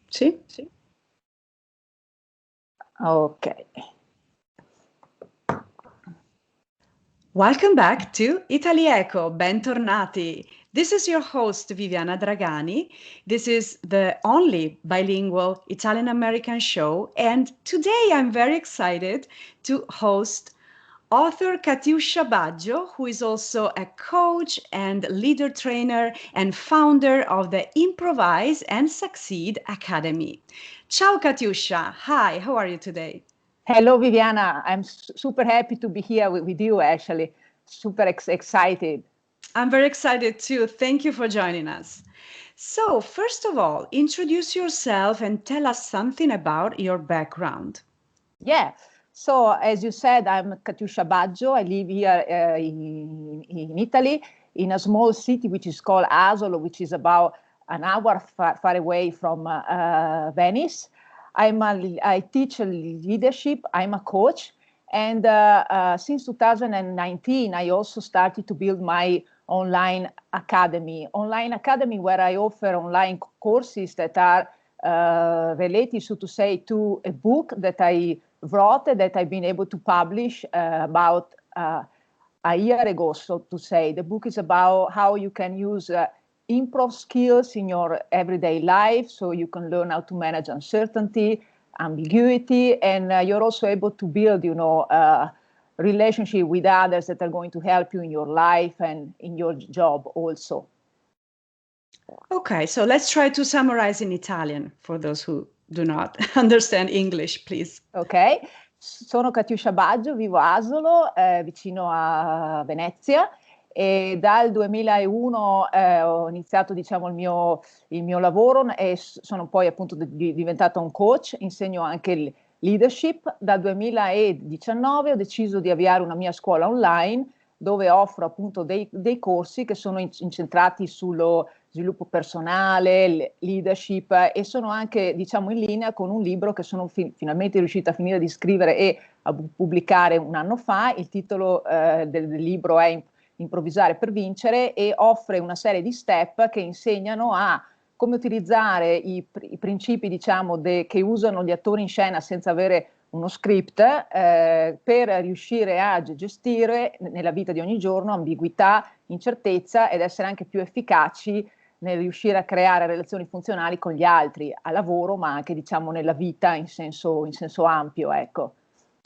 Sì? Sì. Ok. Welcome back to Itali-Echo, bentornati. This is your host Viviana Dragani. This is the only bilingual Italian-American show, and today I'm very excited to host author Katiuscia Baggio, who is also a coach and leader trainer and founder of the Improvise and Succeed Academy. Ciao Katiuscia, hi, how are you today? Hello, Viviana. I'm super happy to be here with you, actually. Super excited. I'm very excited too. Thank you for joining us. So, first of all, introduce yourself and tell us something about your background. Yeah. So, as you said, I'm Katiuscia Baggio. I live here in Italy, in a small city which is called Asolo, which is about an hour far away from Venice. I teach leadership. I'm a coach. And since 2019, I also started to build my online academy where I offer online courses that are related, so to say, to a book that I wrote that I've been able to publish about a year ago, so to say. The book is about how you can use improv skills in your everyday life, so you can learn how to manage uncertainty, ambiguity, and you're also able to build, relationship with others that are going to help you in your life and in your job also. Okay, so let's try to summarize in Italian for those who do not understand English, please. Ok, sono Katiuscia Baggio, vivo a Asolo, vicino a Venezia, e dal 2001 ho iniziato, diciamo, il mio lavoro e sono poi appunto diventata un coach, insegno anche il leadership. Dal 2019 ho deciso di avviare una mia scuola online dove offro appunto dei corsi che sono incentrati sullo sviluppo personale, leadership, e sono anche, diciamo, in linea con un libro che sono finalmente riuscita a finire di scrivere e a pubblicare un anno fa. Il titolo del libro è Improvvisare per vincere e offre una serie di step che insegnano a come utilizzare i principi, diciamo, che usano gli attori in scena senza avere uno script per riuscire a gestire nella vita di ogni giorno ambiguità, incertezza ed essere anche più efficaci nel riuscire a creare relazioni funzionali con gli altri, a lavoro, ma anche, diciamo, nella vita in senso ampio, ecco.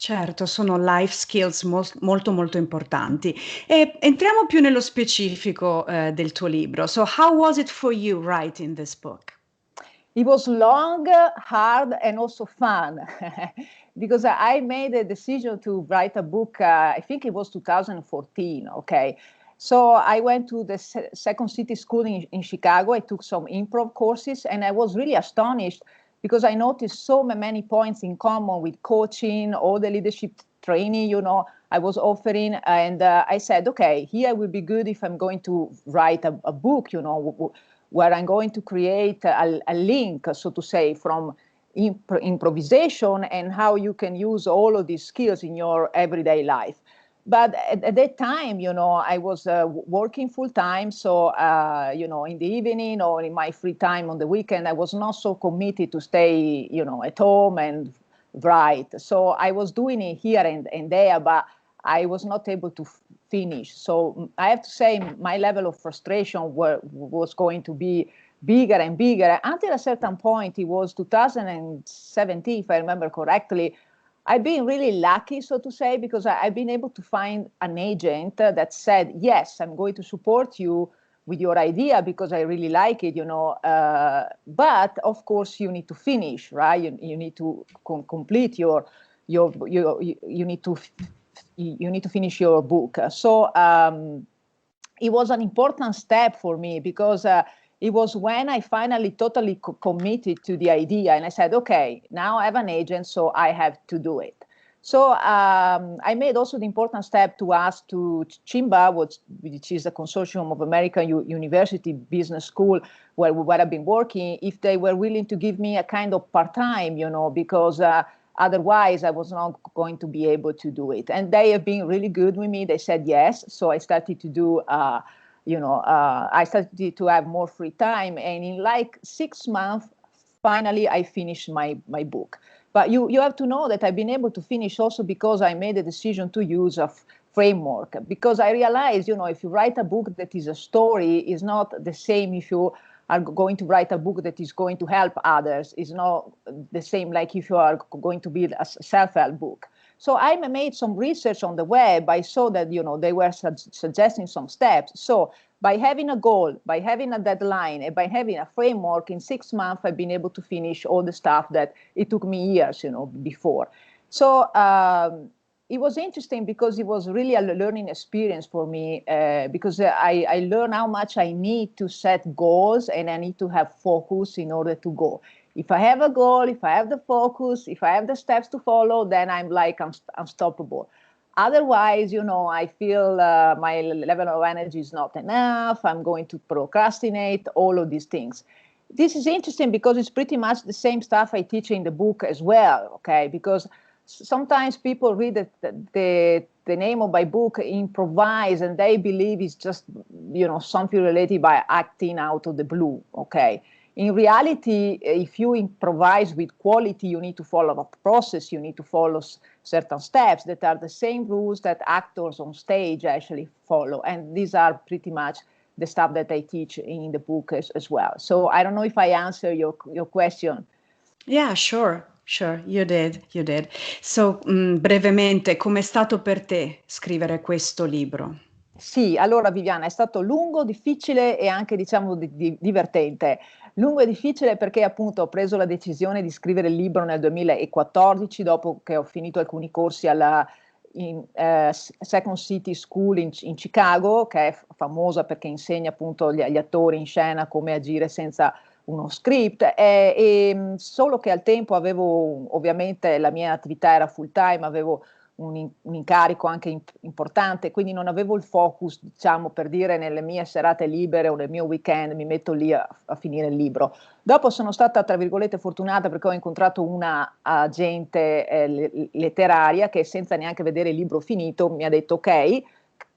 Certo, sono life skills molto molto importanti. E entriamo più nello specifico del tuo libro. So, how was it for you writing this book? It was long, hard, and also fun because I made a decision to write a book. I think it was 2014. Okay. So I went to the Second City School in Chicago. I took some improv courses and I was really astonished because I noticed so many points in common with coaching, all the leadership training, I was offering. And I said, okay, here will be good if I'm going to write a book, where I'm going to create a link, so to say, from improvisation and how you can use all of these skills in your everyday life. But at that time, I was working full time. So, in the evening or in my free time on the weekend, I was not so committed to stay, at home and write. So I was doing it here and there, but I was not able to finish. So I have to say my level of frustration was going to be bigger and bigger until a certain point. It was 2017, if I remember correctly. I've been really lucky, so to say, because I've been able to find an agent that said, yes, I'm going to support you with your idea because I really like it, but of course you need to finish, right? You need to complete you need to finish your book. So it was an important step for me because it was when I finally totally committed to the idea and I said, okay, now I have an agent, so I have to do it. So I made also the important step to ask to Chimba, which is a consortium of American University Business School where I've been working, if they were willing to give me a kind of part-time, because otherwise I was not going to be able to do it. And they have been really good with me. They said yes. So I started to do, I started to have more free time. And in like 6 months, finally I finished my book. But you have to know that I've been able to finish also because I made a decision to use a framework, because I realized, if you write a book that is a story, is not the same if you are going to write a book that is going to help others. It's not the same like if you are going to build a self-help book. So I made some research on the web. I saw that, they were suggesting some steps. So by having a goal, by having a deadline, and by having a framework, in 6 months, I've been able to finish all the stuff that it took me years, before. So it was interesting because it was really a learning experience for me, because I learned how much I need to set goals and I need to have focus in order to go. If I have a goal, if I have the focus, if I have the steps to follow, then I'm unstoppable. Otherwise, I feel my level of energy is not enough. I'm going to procrastinate, all of these things. This is interesting because it's pretty much the same stuff I teach in the book as well, okay? Because sometimes people read the name of my book, Improvise, and they believe it's just, something related by acting out of the blue, okay? In reality, if you improvise with quality, you need to follow a process, you need to follow certain steps that are the same rules that actors on stage actually follow. And these are pretty much the stuff that I teach in the book as well. So I don't know if I answer your question. Yeah, sure, you did. So, brevemente, com'è stato per te scrivere questo libro? Sì, allora Viviana, è stato lungo, difficile e anche diciamo divertente. Lungo e difficile perché appunto ho preso la decisione di scrivere il libro nel 2014, dopo che ho finito alcuni corsi alla Second City School in Chicago, che è famosa perché insegna appunto agli attori in scena come agire senza uno script, solo che al tempo avevo, ovviamente la mia attività era full time, avevo un incarico anche importante, quindi non avevo il focus, diciamo, per dire nelle mie serate libere o nel mio weekend mi metto lì a finire il libro. Dopo sono stata, tra virgolette, fortunata perché ho incontrato una agente letteraria che senza neanche vedere il libro finito mi ha detto ok,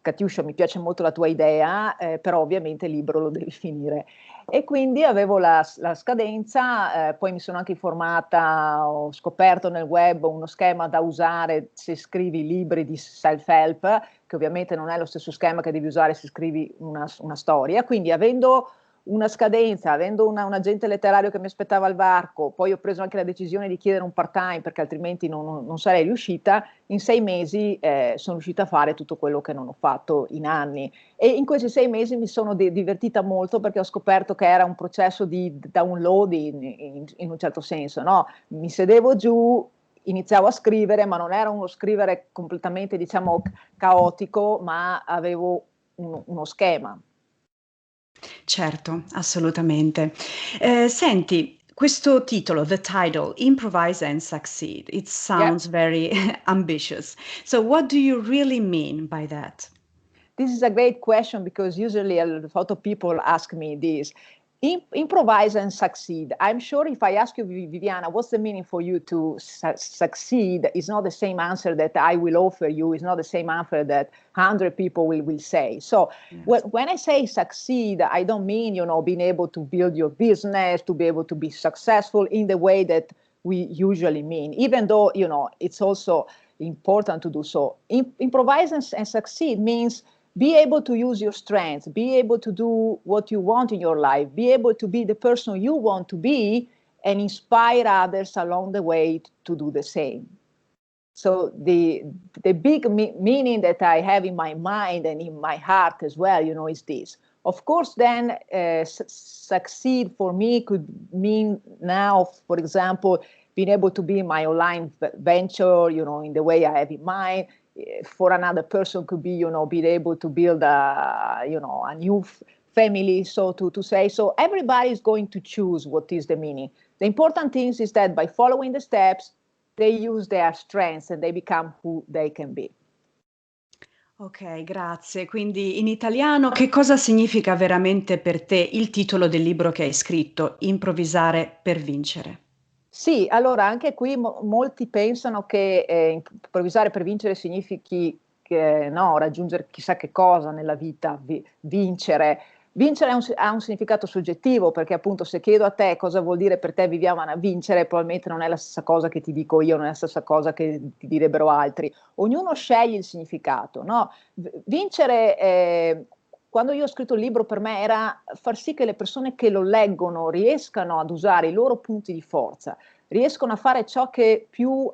Katiuscia, mi piace molto la tua idea, però ovviamente il libro lo devi finire. E quindi avevo la scadenza, poi mi sono anche informata, ho scoperto nel web uno schema da usare se scrivi libri di self-help, che ovviamente non è lo stesso schema che devi usare se scrivi una storia, quindi avendo una scadenza, avendo un agente letterario che mi aspettava al varco, poi ho preso anche la decisione di chiedere un part-time perché altrimenti non sarei riuscita, in 6 mesi sono riuscita a fare tutto quello che non ho fatto in anni. E in questi 6 mesi mi sono divertita molto perché ho scoperto che era un processo di download in un certo senso, no? Mi sedevo giù, iniziavo a scrivere, ma non era uno scrivere completamente, diciamo, caotico, ma avevo uno schema. Certo, assolutamente. Senti, questo titolo, the title, Improvise and Succeed, it sounds very ambitious. So what do you really mean by that? This is a great question because usually a lot of people ask me this. Improvise and succeed. I'm sure if I ask you, Viviana, what's the meaning for you to succeed? It's not the same answer that I will offer you. It's not the same answer that 100 people will say. So Yes. when I say succeed, I don't mean, being able to build your business, to be able to be successful in the way that we usually mean, even though, it's also important to do so. Improvise and succeed means be able to use your strengths, be able to do what you want in your life, be able to be the person you want to be and inspire others along the way to do the same. So the big meaning that I have in my mind and in my heart as well, is this. Of course, then succeed for me could mean now, for example, being able to be my online venture, in the way I have in mind. For another person could be, being able to build a new family, so to say. So everybody is going to choose what is the meaning. The important thing is that by following the steps, they use their strengths and they become who they can be. Ok, grazie. Quindi in italiano che cosa significa veramente per te il titolo del libro che hai scritto, Improvvisare per vincere? Sì, allora anche qui molti pensano che improvvisare per vincere significhi raggiungere chissà che cosa nella vita, vincere, Vincere ha un significato soggettivo, perché appunto se chiedo a te cosa vuol dire per te Viviana vincere, probabilmente non è la stessa cosa che ti dico io, non è la stessa cosa che ti direbbero altri. Ognuno sceglie il significato, no? Vincere, quando io ho scritto il libro, per me era far sì che le persone che lo leggono riescano ad usare i loro punti di forza, riescono a fare ciò che più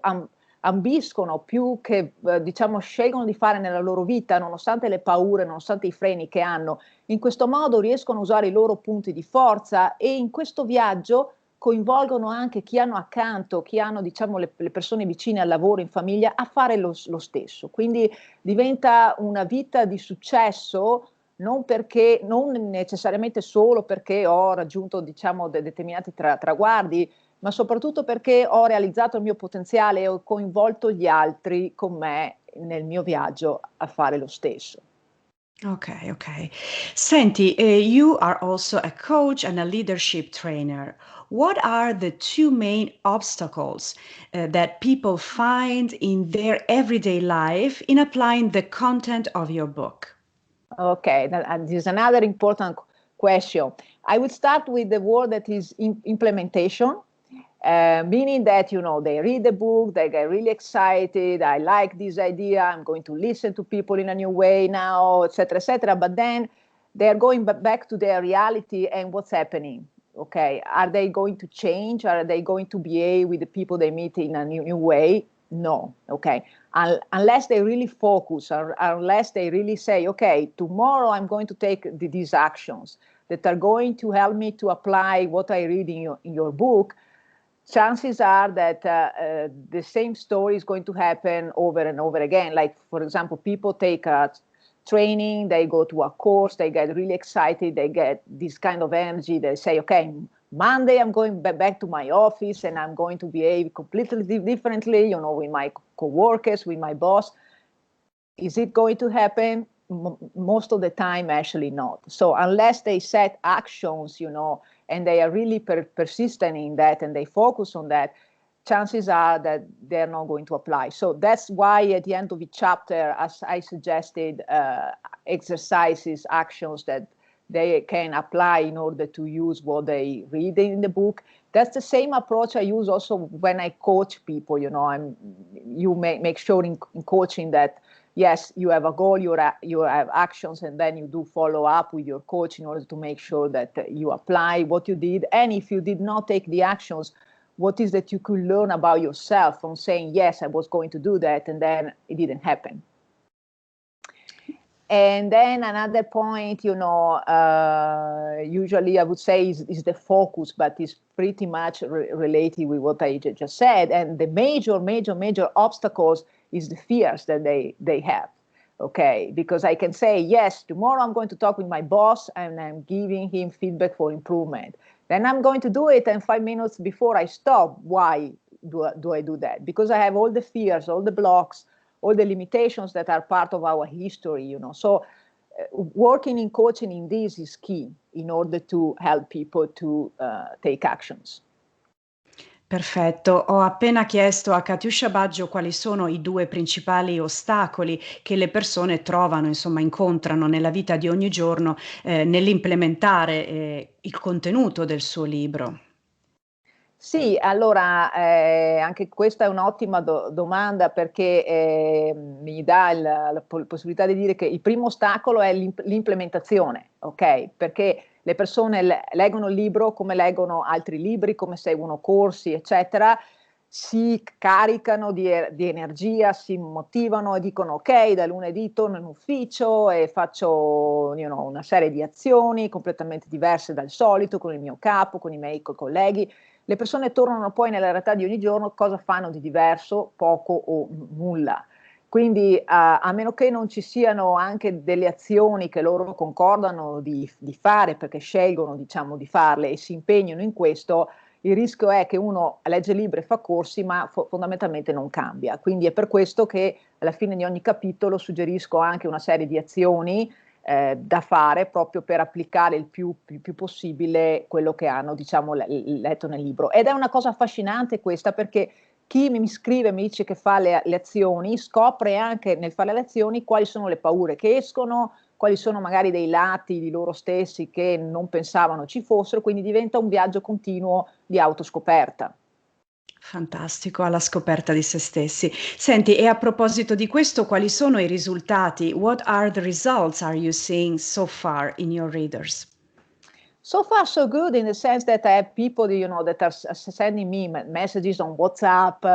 ambiscono, più che diciamo scelgono di fare nella loro vita, nonostante le paure, nonostante i freni che hanno. In questo modo riescono a usare i loro punti di forza e in questo viaggio coinvolgono anche chi hanno accanto, chi hanno diciamo le persone vicine al lavoro, in famiglia, a fare lo stesso. Quindi diventa una vita di successo non perché, non necessariamente solo perché ho raggiunto diciamo determinati traguardi, ma soprattutto perché ho realizzato il mio potenziale e ho coinvolto gli altri con me nel mio viaggio a fare lo stesso. Okay, okay. Senti, you are also a coach and a leadership trainer. What are the two main obstacles that people find in their everyday life in applying the content of your book? Okay, this is another important question. I would start with the word that is implementation, meaning that, you know, they read the book, they get really excited, I like this idea, I'm going to listen to people in a new way now, etc., etc., but then they're going back to their reality and what's happening. Okay, are they going to change? Are they going to behave with the people they meet in a new way? No, okay. Unless they really focus, or unless they really say, okay, tomorrow I'm going to take these actions that are going to help me to apply what I read in your book, chances are that the same story is going to happen over and over again. Like, for example, people take a training, they go to a course, they get really excited, they get this kind of energy, they say, okay, Monday I'm going back to my office and I'm going to behave completely differently, you know, with my co-workers, with my boss. Is it going to happen? Most of the time, actually not. So unless they set actions, you know, and they are really persistent in that and they focus on that, chances are that they're not going to apply. So that's why at the end of each chapter, as I suggested, exercises, actions that they can apply in order to use what they read in the book. That's the same approach I use also when I coach people. You know, you make sure in coaching that yes, you have a goal, you have actions, and then you do follow up with your coach in order to make sure that you apply what you did. And if you did not take the actions, what is that you could learn about yourself from saying, yes, I was going to do that, and then it didn't happen. And then another point, you know, usually I would say is the focus, but it's pretty much related with what I just said. And the major obstacles is the fears that they have. Okay, because I can say, yes, tomorrow I'm going to talk with my boss and I'm giving him feedback for improvement. Then I'm going to do it, and 5 minutes before I stop. Why do I do that? Because I have all the fears, all the blocks, all the limitations that are part of our history, you know. So working in coaching in this is key in order to help people to take actions. Perfetto. Ho appena chiesto a Katiuscia Baggio quali sono i due principali ostacoli che le persone trovano, insomma, incontrano nella vita di ogni giorno, nell'implementare, il contenuto del suo libro. Sì, allora anche questa è un'ottima domanda perché mi dà la possibilità di dire che il primo ostacolo è l'implementazione, ok? Perché le persone leggono il libro come leggono altri libri, come seguono corsi, eccetera, si caricano di energia, si motivano e dicono ok, da lunedì torno in ufficio e faccio una serie di azioni completamente diverse dal solito con il mio capo, con i miei colleghi. Le persone tornano poi nella realtà di ogni giorno, cosa fanno di diverso? Poco o nulla. Quindi a meno che non ci siano anche delle azioni che loro concordano di fare perché scelgono diciamo di farle e si impegnano in questo, il rischio è che uno legge libri e fa corsi ma fondamentalmente non cambia. Quindi è per questo che alla fine di ogni capitolo suggerisco anche una serie di azioni da fare proprio per applicare il più possibile quello che hanno diciamo letto nel libro. Ed è una cosa affascinante questa perché chi mi scrive, mi dice che fa le azioni, scopre anche nel fare le azioni quali sono le paure che escono, quali sono magari dei lati di loro stessi che non pensavano ci fossero, quindi diventa un viaggio continuo di autoscoperta. Fantastico, alla scoperta di se stessi. Senti, e a proposito di questo, quali sono i risultati? What are the results are you seeing so far in your readers? So far, so good in the sense that I have people, that are sending me messages on WhatsApp,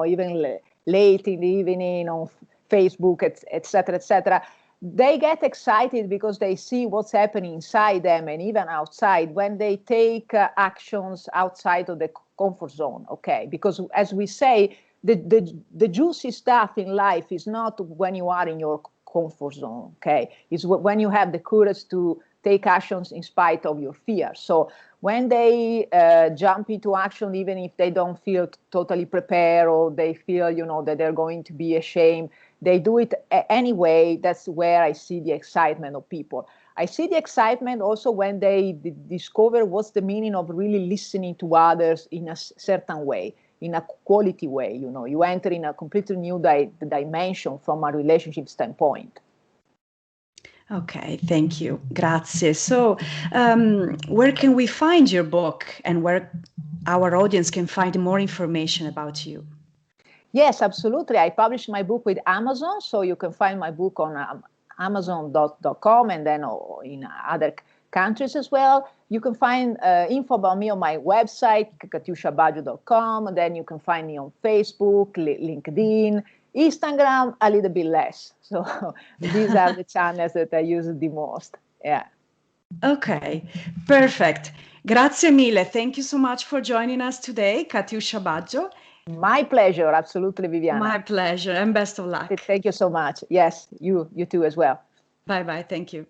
even late in the evening on Facebook, etc., etc. They get excited because they see what's happening inside them and even outside when they take actions outside of the comfort zone, okay? Because as we say, the juicy stuff in life is not when you are in your comfort zone, okay? It's when you have the courage to take actions in spite of your fear. So when they jump into action, even if they don't feel totally prepared or they feel, that they're going to be ashamed, they do it anyway. That's where I see the excitement of people. I see the excitement also when they discover what's the meaning of really listening to others in a certain way, in a quality way. You enter in a completely new dimension from a relationship standpoint. Okay, thank you. Grazie. So, where can we find your book and where our audience can find more information about you? Yes, absolutely. I published my book with Amazon, so you can find my book on Amazon.com and then in other countries as well. You can find info about me on my website, Katiusciabaggio.com. Then you can find me on Facebook, LinkedIn, Instagram, a little bit less. So these are the channels that I use the most. Yeah. Okay, perfect. Grazie mille. Thank you so much for joining us today, Katiuscia Baggio. My pleasure, absolutely, Viviana. My pleasure, and best of luck. Thank you so much. Yes, you too as well. Bye-bye. Thank you.